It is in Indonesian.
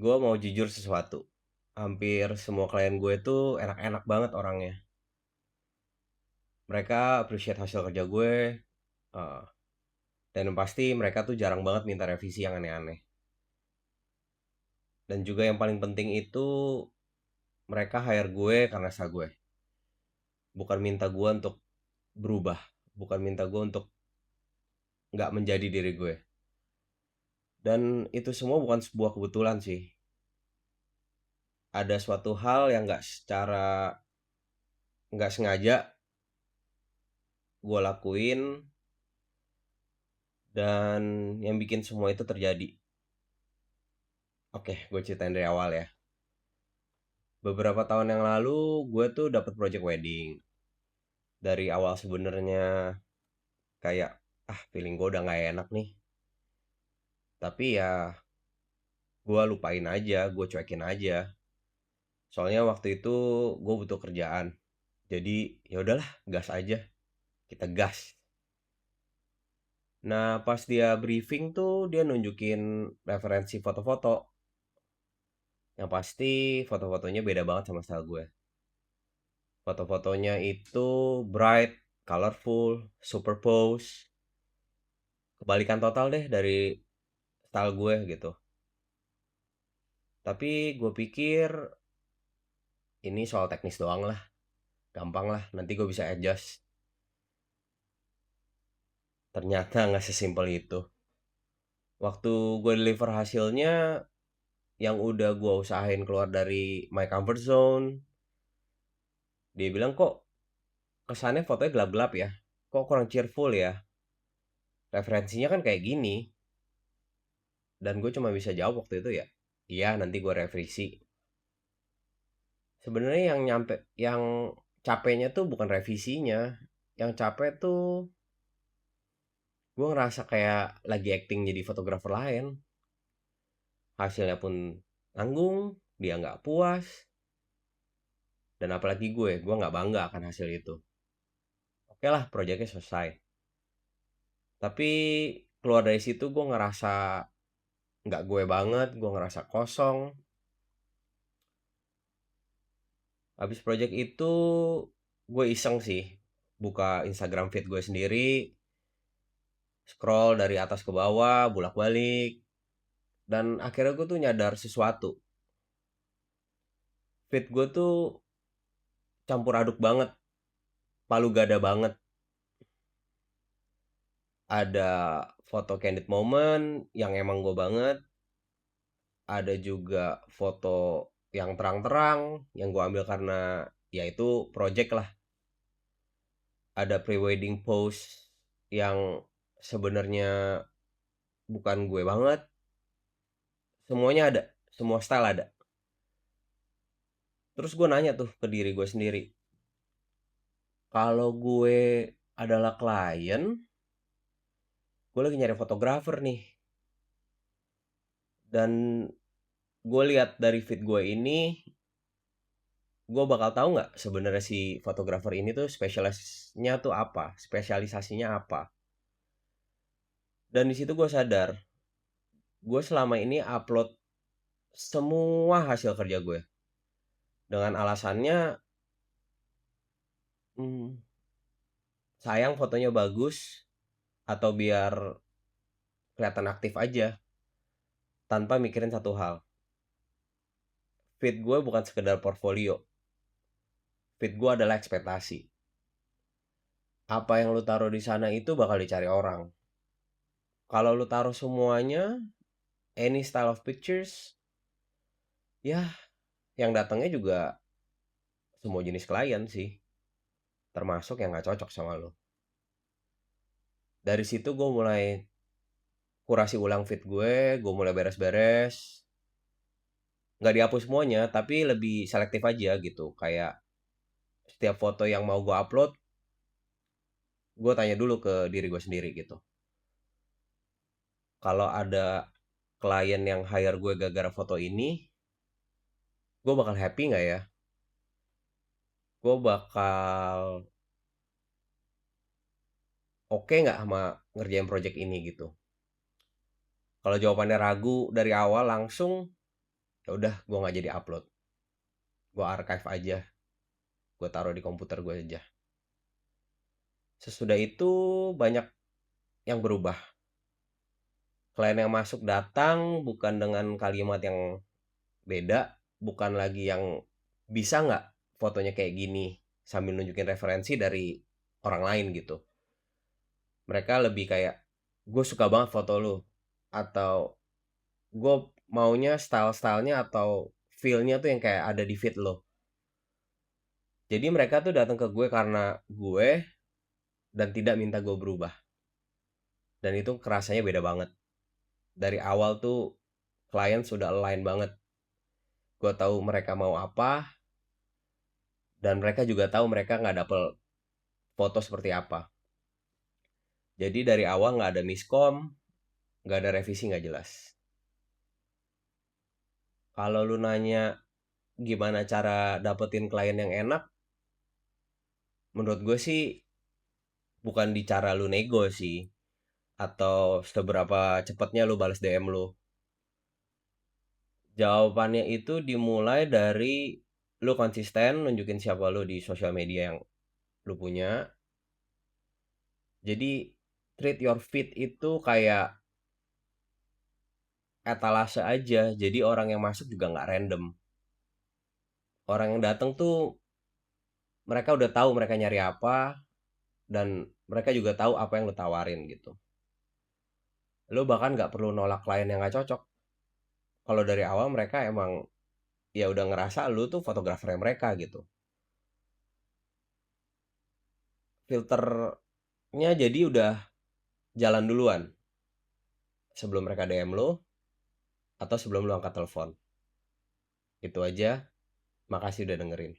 Gue mau jujur sesuatu. Hampir semua klien gue tuh enak-enak banget orangnya. Mereka appreciate hasil kerja gue. eh, dan yang pasti mereka tuh jarang banget minta revisi yang aneh-aneh. Dan juga yang paling penting itu mereka hire gue karena sa gue. Bukan minta gue untuk berubah. Bukan minta gue untuk nggak menjadi diri gue. Dan itu semua bukan sebuah kebetulan sih. Ada suatu hal yang nggak sengaja gue lakuin dan yang bikin semua itu terjadi. Oke, gue ceritain dari awal ya. Beberapa tahun yang lalu, gue tuh dapet project wedding. Dari awal sebenarnya kayak, feeling gue udah nggak enak nih. Tapi ya, gue lupain aja, gue cuekin aja. Soalnya waktu itu gue butuh kerjaan. Jadi ya udahlah, gas aja. Kita gas. Nah, pas dia briefing tuh, dia nunjukin referensi foto-foto. Yang pasti foto-fotonya beda banget sama style gue. Foto-fotonya itu bright, colorful, superpose, kebalikan total deh dari style gue gitu. Tapi gue pikir ini soal teknis doang lah, gampang lah, nanti gue bisa adjust. Ternyata nggak sesimpel itu. Waktu gue deliver hasilnya, yang udah gue usahain keluar dari my comfort zone, dia bilang kok kesannya fotonya gelap-gelap ya, kok kurang cheerful ya. Referensinya kan kayak gini, dan gue cuma bisa jawab waktu itu ya, iya nanti gue revisi. Sebenarnya yang capeknya tuh bukan revisinya, yang capek tuh gue ngerasa kayak lagi acting jadi fotografer lain. Hasilnya pun nanggung, dia nggak puas, dan apalagi gue nggak bangga akan hasil itu. Oke lah, proyeknya selesai. Tapi keluar dari situ gue ngerasa nggak gue banget, gue ngerasa kosong. Habis project itu gue iseng sih, buka Instagram feed gue sendiri, scroll dari atas ke bawah, bolak-balik, dan akhirnya gue tuh nyadar sesuatu. Feed gue tuh campur aduk banget, palu gada banget. Ada foto candid moment yang emang gue banget, ada juga foto yang terang-terang yang gue ambil karena ya itu project lah. Ada pre-wedding pose yang sebenarnya bukan gue banget. Semuanya ada, semua style ada. Terus gue nanya tuh ke diri gue sendiri, kalau gue adalah klien, gue lagi nyari fotografer nih, dan gue lihat dari feed gue ini, gue bakal tahu nggak sebenarnya si fotografer ini tuh spesialisnya tuh apa, spesialisasinya apa. Dan di situ gue sadar, gue selama ini upload semua hasil kerja gue dengan alasannya, hmm, sayang fotonya bagus atau biar kelihatan aktif aja, tanpa mikirin satu hal. Feed gue bukan sekedar portfolio, feed gue adalah ekspektasi. Apa yang lu taruh di sana itu bakal dicari orang. Kalau lu taruh semuanya, any style of pictures, ya yang datangnya juga semua jenis klien sih, termasuk yang nggak cocok sama lo. Dari situ gue mulai kurasi ulang feed gue mulai beres-beres. Nggak dihapus semuanya, tapi lebih selektif aja gitu. Kayak setiap foto yang mau gue upload, gue tanya dulu ke diri gue sendiri gitu. Kalau ada klien yang hire gue gara-gara foto ini, gue bakal happy nggak ya? Gue bakal oke nggak sama ngerjain project ini gitu. Kalau jawabannya ragu dari awal langsung, Ya udah, gue nggak jadi upload, gue archive aja, gue taruh di komputer gue aja. Sesudah itu banyak yang berubah. Klien yang masuk datang bukan dengan kalimat yang beda, bukan lagi yang bisa nggak fotonya kayak gini sambil nunjukin referensi dari orang lain gitu. Mereka lebih kayak, gue suka banget foto lu, atau gue maunya style-stylenya atau feel-nya tuh yang kayak ada di feed lo. Jadi mereka tuh datang ke gue karena gue, dan tidak minta gue berubah. Dan itu kerasanya beda banget. Dari awal tuh klien sudah align banget. Gue tahu mereka mau apa, dan mereka juga tahu mereka nggak dapet foto seperti apa. Jadi dari awal nggak ada miskom, nggak ada revisi nggak jelas. Kalau lu nanya gimana cara dapetin klien yang enak, menurut gue sih bukan di cara lu nego sih, atau seberapa cepatnya lu balas DM lu. Jawabannya itu dimulai dari lu konsisten nunjukin siapa lu di sosial media yang lu punya. Jadi treat your feed itu kayak etalase aja. Jadi orang yang masuk juga nggak random. Orang yang datang tuh mereka udah tahu mereka nyari apa, dan mereka juga tahu apa yang lu tawarin gitu. Lu bahkan nggak perlu nolak klien yang nggak cocok. Kalau dari awal mereka emang ya udah ngerasa lu tuh fotografernya mereka gitu. Filternya jadi udah jalan duluan sebelum mereka DM lu atau sebelum lu angkat telepon. Itu aja. Makasih udah dengerin.